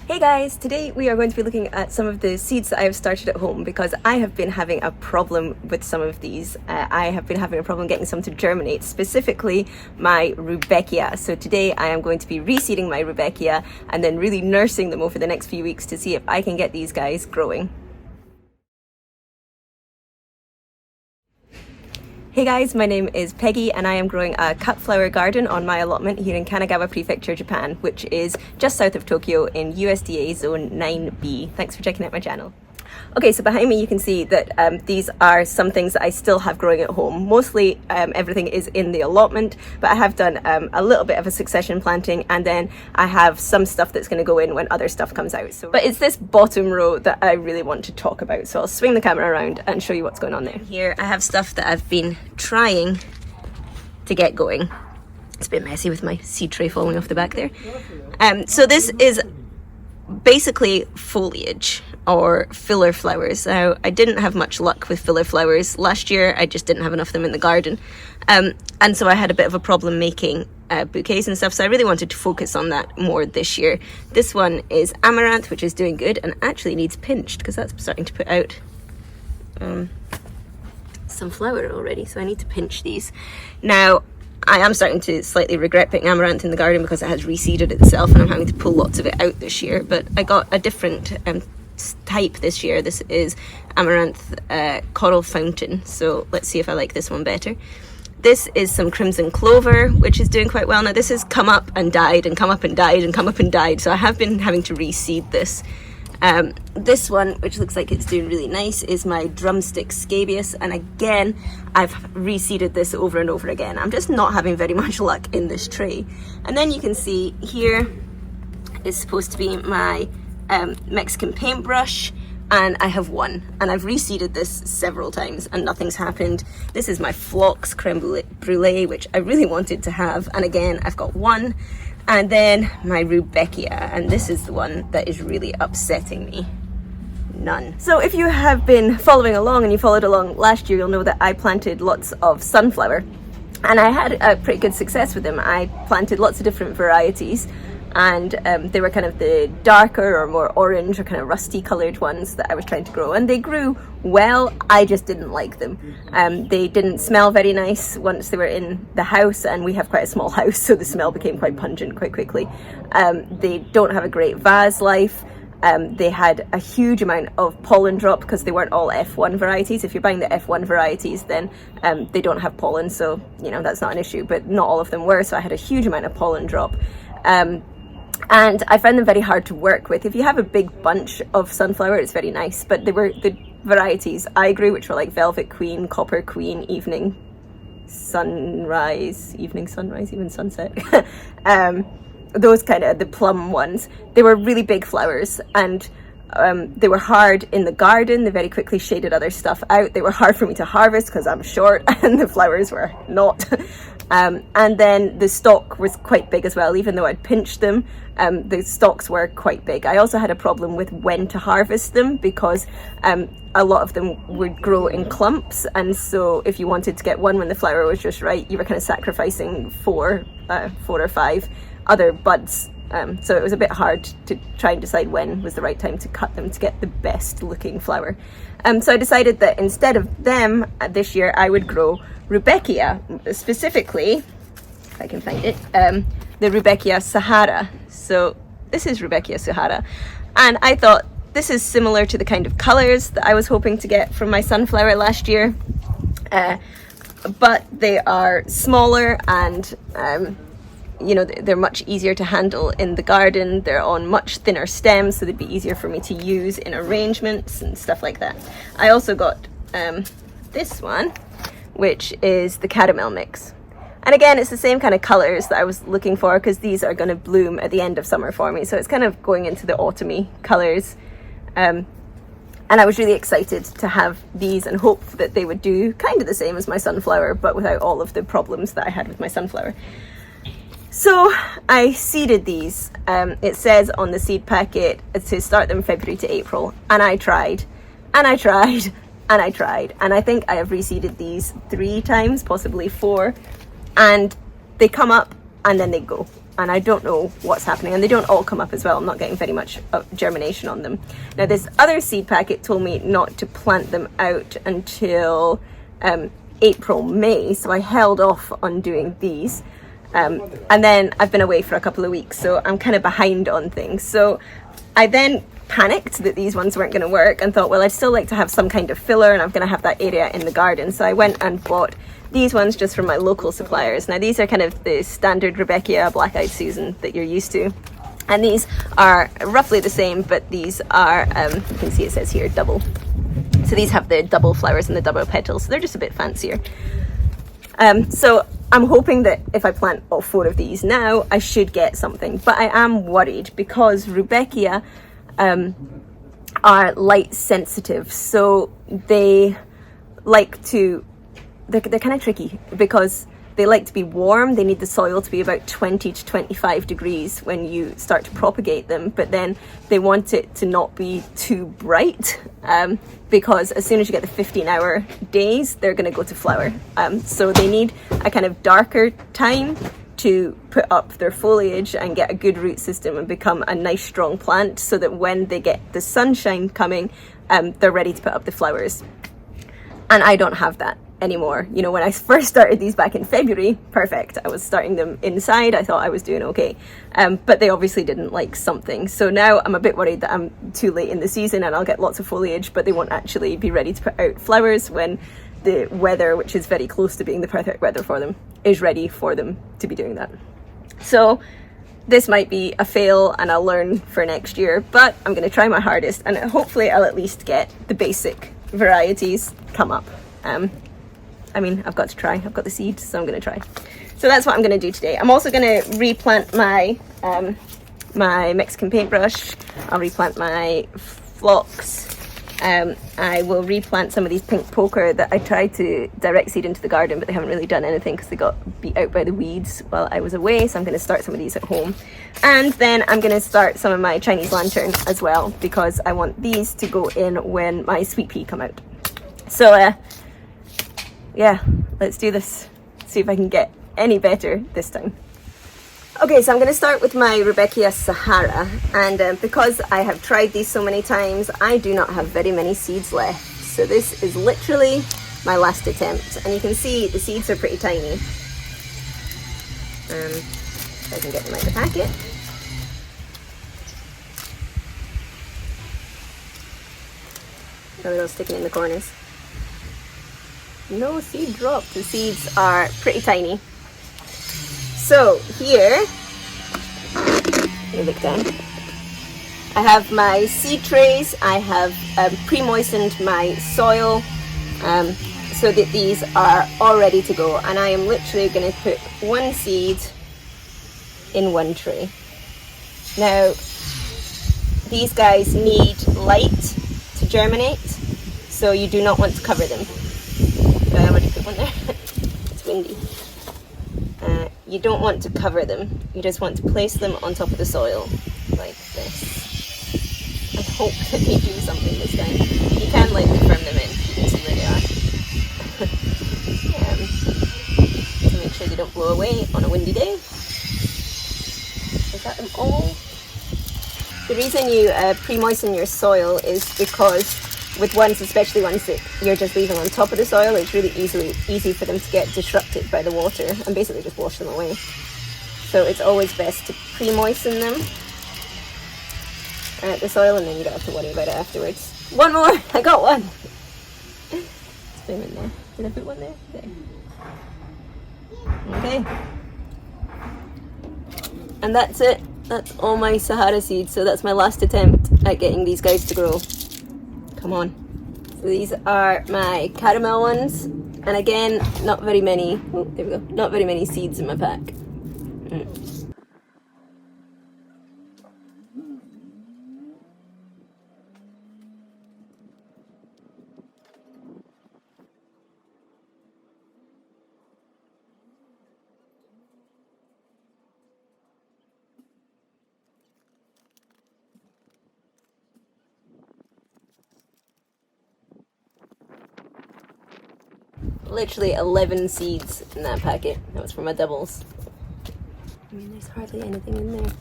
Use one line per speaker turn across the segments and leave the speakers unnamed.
Hey guys, today we are going to be looking at some of the seeds that I have started at home because I have been having a problem with some of these. I have been having a problem getting some to germinate, specifically my rudbeckia. So today I am going to be reseeding my rudbeckia and then really nursing them over the next few weeks to see if I can get these guys growing. Hey guys, my name is Peggy and I am growing a cut flower garden on my allotment here in Kanagawa Prefecture, Japan, which is just south of Tokyo in USDA Zone 9B. Thanks for checking out my channel. Okay, so behind me you can see that these are some things that I still have growing at home. Mostly everything is in the allotment, but I have done a little bit of a succession planting, and then I have some stuff that's going to go in when other stuff comes out. But it's this bottom row that I really want to talk about, so I'll swing the camera around and show you what's going on there. Here I have stuff that I've been trying to get going. It's a bit messy with my seed tray falling off the back there. So this is basically foliage or filler flowers. Now, I didn't have much luck with filler flowers last year. I just didn't have enough of them in the garden, and so I had a bit of a problem making bouquets and stuff, so I really wanted to focus on that more this year. This one is amaranth, which is doing good and actually needs pinched because that's starting to put out some flower already, so I need to pinch these. Now, I am starting to slightly regret putting amaranth in the garden because it has reseeded itself and I'm having to pull lots of it out this year, but I got a different type this year. This is amaranth coral fountain, so let's see if I like this one better. This is some crimson clover, which is doing quite well. Now this has come up and died and come up and died and come up and died, so I have been having to reseed this. This one, which looks like it's doing really nice, is my drumstick scabious, and again I've reseeded this over and over again. I'm just not having very much luck in this tray. And then you can see here is supposed to be my Mexican paintbrush, and I have one, and I've reseeded this several times and nothing's happened. This is my phlox creme brulee, which I really wanted to have, and again I've got one. And then my rudbeckia, and this is the one that is really upsetting me. None. So if you have been following along and you followed along last year, you'll know that I planted lots of sunflower, and I had a pretty good success with them. I planted lots of different varieties, and they were kind of the darker or more orange or kind of rusty colored ones that I was trying to grow, and they grew well. I just didn't like them. They didn't smell very nice once they were in the house, and we have quite a small house, so the smell became quite pungent quite quickly. They don't have a great vase life. They had a huge amount of pollen drop because they weren't all F1 varieties. If you're buying the F1 varieties, then they don't have pollen, so you know that's not an issue, but not all of them were, so I had a huge amount of pollen drop. And I found them very hard to work with. If you have a big bunch of sunflower, it's very nice, but they were the varieties I grew, which were like Velvet Queen, Copper Queen, Evening Sunrise, Even Sunset. Those kind of the plum ones. They were really big flowers, and they were hard in the garden. They very quickly shaded other stuff out. They were hard for me to harvest because I'm short and the flowers were not. And then the stalk was quite big as well. Even though I'd pinched them, the stalks were quite big. I also had a problem with when to harvest them because a lot of them would grow in clumps, and so if you wanted to get one when the flower was just right, you were kind of sacrificing four or five other buds. So it was a bit hard to try and decide when was the right time to cut them to get the best looking flower. So I decided that instead of them this year, I would grow rudbeckia, specifically, if I can find it, the rudbeckia Sahara. So this is rudbeckia Sahara, and I thought this is similar to the kind of colors that I was hoping to get from my sunflower last year, but they are smaller and you know, they're much easier to handle in the garden. They're on much thinner stems, so they'd be easier for me to use in arrangements and stuff like that. I also got this one, which is the caramel mix. And again, it's the same kind of colors that I was looking for because these are going to bloom at the end of summer for me. So it's kind of going into the autumny colors. And I was really excited to have these and hope that they would do kind of the same as my sunflower, but without all of the problems that I had with my sunflower. So I seeded these. It says on the seed packet to start them February to April, and I tried, and I tried, and I tried, and I think I have reseeded these 3 times, possibly 4, and they come up and then they go. and I don't know what's happening, and they don't all come up as well. I'm not getting very much germination on them. Now this other seed packet told me not to plant them out until April, May, so I held off on doing these. And then I've been away for a couple of weeks, so I'm kind of behind on things. So I then panicked that these ones weren't going to work and thought, well, I'd still like to have some kind of filler, and I'm going to have that area in the garden. So I went and bought these ones just from my local suppliers. Now these are kind of the standard Rudbeckia Black-Eyed Susan that you're used to. And these are roughly the same, but these are, you can see it says here, double. So these have the double flowers and the double petals, so they're just a bit fancier. So I'm hoping that if I plant all 4 of these now, I should get something. But I am worried because Rudbeckia are light sensitive, so they like to, they're kind of tricky because they like to be warm. They need the soil to be about 20 to 25 degrees when you start to propagate them, but then they want it to not be too bright because as soon as you get the 15-hour days, they're going to go to flower. So they need a kind of darker time to put up their foliage and get a good root system and become a nice strong plant, so that when they get the sunshine coming, they're ready to put up the flowers. And I don't have that anymore. You know, when I first started these back in February, perfect. I was starting them inside. I thought I was doing okay. But they obviously didn't like something. So now I'm a bit worried that I'm too late in the season and I'll get lots of foliage, but they won't actually be ready to put out flowers when the weather, which is very close to being the perfect weather for them, is ready for them to be doing that. So this might be a fail and I'll learn for next year, but I'm going to try my hardest and hopefully I'll at least get the basic varieties come up. I mean, I've got to try. I've got the seeds, so I'm going to try. So that's what I'm going to do today. I'm also going to replant my my Mexican paintbrush. I'll replant my phlox. I will replant some of these pink poker that I tried to direct seed into the garden, but they haven't really done anything because they got beat out by the weeds while I was away. So I'm going to start some of these at home. And then I'm going to start some of my Chinese lantern as well, because I want these to go in when my sweet pea come out. So yeah, let's do this. See if I can get any better this time. Okay, so I'm going to start with my Rudbeckia Sahara, and because I have tried these so many times, I do not have very many seeds left. So this is literally my last attempt, and you can see the seeds are pretty tiny. If I can get them out of the packet. Oh, they're all sticking in the corners. No seed drop. The seeds are pretty tiny. So here, let me look down. I have my seed trays. I have pre-moistened my soil so that these are all ready to go. And I am literally going to put one seed in one tray. Now, these guys need light to germinate, so you do not want to cover them. I already put one there. It's windy. You don't want to cover them. You just want to place them on top of the soil like this. I hope that they do something this time. You can like firm them in. You can see where they are. To make sure they don't blow away on a windy day. Is that them all? The reason you pre-moisten your soil is because with ones, especially ones that you're just leaving on top of the soil, it's really easy for them to get disrupted by the water and basically just wash them away. So it's always best to pre-moisten them the soil, and then you don't have to worry about it afterwards. One more! I got one! Let's put them in there. Did I put one there? There. Okay. And that's it. That's all my Sahara seeds. So that's my last attempt at getting these guys to grow. Come on. So these are my caramel ones, and again, not very many. Oh, there we go. Not very many seeds in my pack. Literally 11 seeds in that packet. That was for my doubles. I mean, there's hardly anything in there.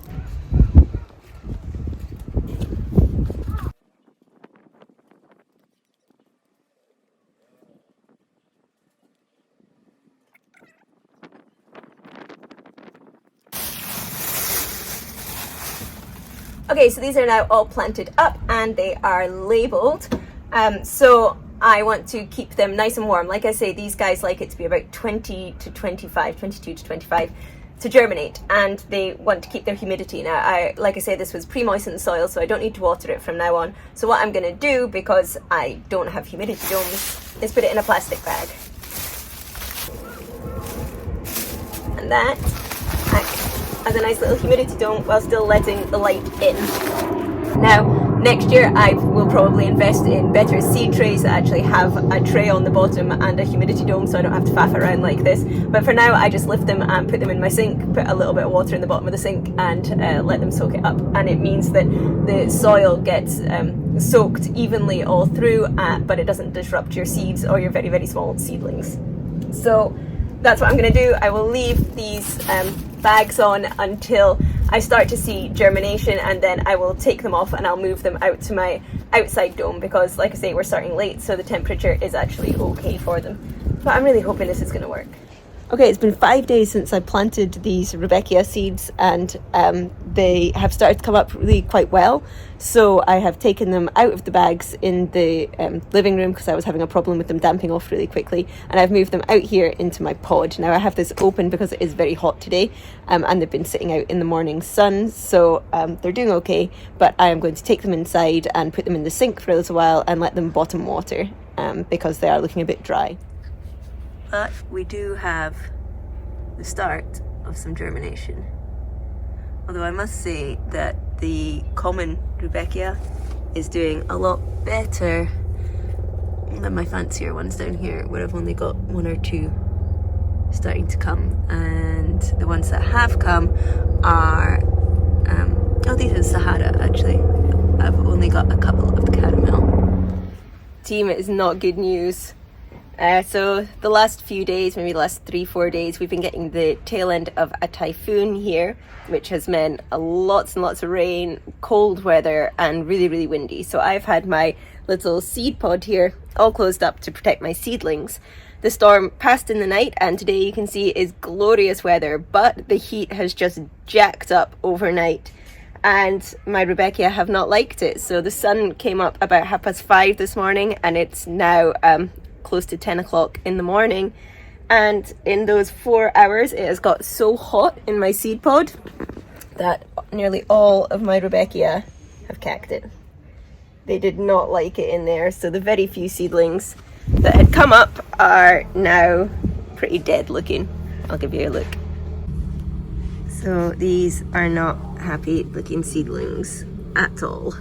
Okay, so these are now all planted up and they are labeled. So I want to keep them nice and warm. Like I say, these guys like it to be about 20 to 25, 22 to 25 to germinate, and they want to keep their humidity. Now, like I say, this was pre-moistened soil, so I don't need to water it from now on. So what I'm going to do, because I don't have humidity domes, is put it in a plastic bag. And that as a nice little humidity dome while still letting the light in. Now, next year I will probably invest in better seed trays that actually have a tray on the bottom and a humidity dome, so I don't have to faff around like this. But for now, I just lift them and put them in my sink, put a little bit of water in the bottom of the sink, and let them soak it up. And it means that the soil gets soaked evenly all through, but it doesn't disrupt your seeds or your very, very small seedlings. So that's what I'm going to do. I will leave these bags on until I start to see germination, and then I will take them off and I'll move them out to my outside dome, because like I say, we're starting late, so the temperature is actually okay for them. But I'm really hoping this is going to work. Okay, it's been 5 days since I planted these rudbeckia seeds, and they have started to come up really quite well. So I have taken them out of the bags in the living room because I was having a problem with them damping off really quickly, and I've moved them out here into my pod. Now I have this open because it is very hot today, and they've been sitting out in the morning sun, so they're doing okay, but I am going to take them inside and put them in the sink for a little while and let them bottom water because they are looking a bit dry. But we do have the start of some germination. Although I must say that the common rudbeckia is doing a lot better than my fancier ones down here, where I've only got one or two starting to come. And the ones that have come are, oh, these are Sahara actually. I've only got a couple of the caramel. Team, it is not good news. So the last few days, maybe the last 3-4 days, we've been getting the tail end of a typhoon here, which has meant lots and lots of rain, cold weather, and really, really windy. So I've had my little seed pod here all closed up to protect my seedlings. The storm passed in the night, and today you can see is glorious weather, but the heat has just jacked up overnight, and my rudbeckia have not liked it. So the sun came up about 5:30 this morning, and it's now close to 10 o'clock in the morning, and in those 4 hours it has got so hot in my seed pod that nearly all of my rudbeckia have cacked it. They did not like it in there, so the very few seedlings that had come up are now pretty dead looking. I'll give you a look. So these are not happy looking seedlings at all,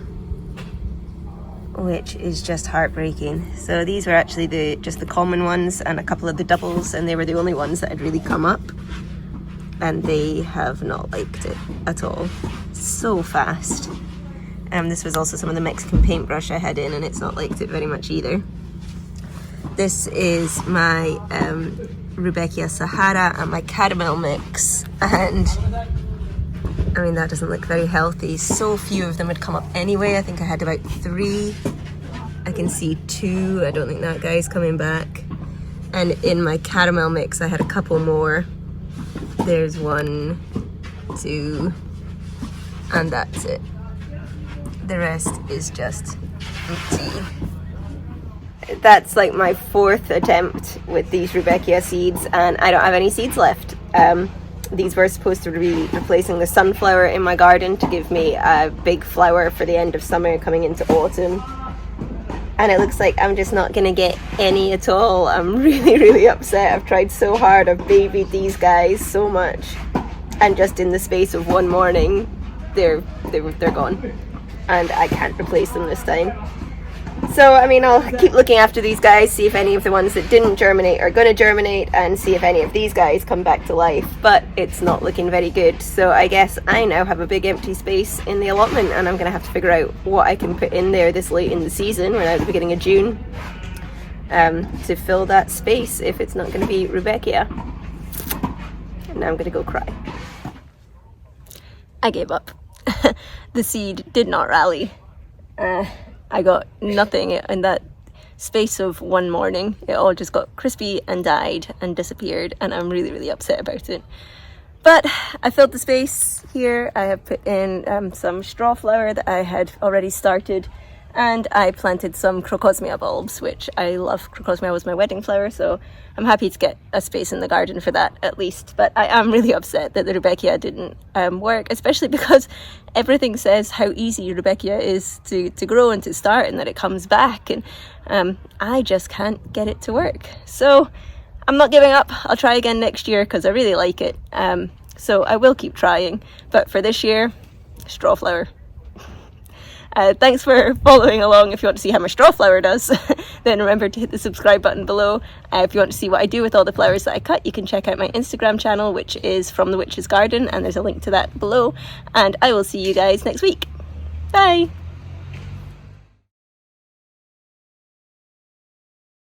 which is just heartbreaking. So these were actually just the common ones and a couple of the doubles, and they were the only ones that had really come up, and they have not liked it at all. So fast. This was also some of the Mexican paintbrush I had in, and it's not liked it very much either. This is my rudbeckia Sahara and my caramel mix, and I mean, that doesn't look very healthy. So few of them had come up anyway. I think I had about 3. I can see 2. I don't think that guy's coming back. And in my caramel mix, I had a couple more. There's 1, 2, and that's it. The rest is just empty. That's like my 4th attempt with these rudbeckia seeds, and I don't have any seeds left. These were supposed to be replacing the sunflower in my garden to give me a big flower for the end of summer coming into autumn. And it looks like I'm just not going to get any at all. I'm really, really upset. I've tried so hard. I've babied these guys so much. And just in the space of one morning, they're gone. And I can't replace them this time. So, I mean, I'll keep looking after these guys, see if any of the ones that didn't germinate are going to germinate, and see if any of these guys come back to life. But it's not looking very good. So I guess I now have a big empty space in the allotment, and I'm going to have to figure out what I can put in there this late in the season, we're now at the beginning of June, to fill that space if it's not going to be rudbeckia. And now I'm going to go cry. I gave up. The seed did not rally. I got nothing in that space of one morning. It all just got crispy and died and disappeared, and I'm really, really upset about it. But I filled the space here. I have put in some straw flower that I had already started, and I planted some crocosmia bulbs, which I love. Crocosmia was my wedding flower, so I'm happy to get a space in the garden for that at least. But I am really upset that the rudbeckia didn't work, especially because everything says how easy rudbeckia is to grow and to start, and that it comes back, and I just can't get it to work. So I'm not giving up. I'll try again next year because I really like it. So I will keep trying. But for this year, straw flower. Thanks for following along. If you want to see how my straw flower does, then remember to hit the subscribe button below. If you want to see what I do with all the flowers that I cut, you can check out my Instagram channel, which is From the Witch's Garden, and there's a link to that below. And I will see you guys next week. Bye!